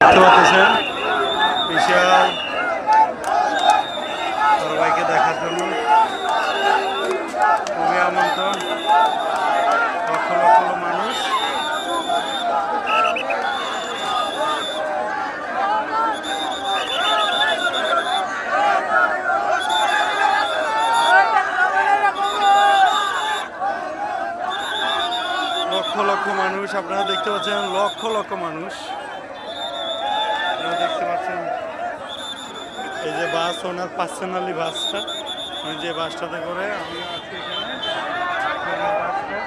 দেখতে পাচ্ছেন বিশাল সবাইকে দেখার জন্য খুবই আমন্ত্রণ লক্ষ লক্ষ মানুষ। লক্ষ লক্ষ মানুষ আপনারা দেখতে পাচ্ছেন, লক্ষ লক্ষ মানুষ আপনারা দেখতে পাচ্ছেন। এই যে বাস, ওনার পার্সোনালি বাসটা, যে বাসটাতে করে আমি আছি এখানে বাসটা।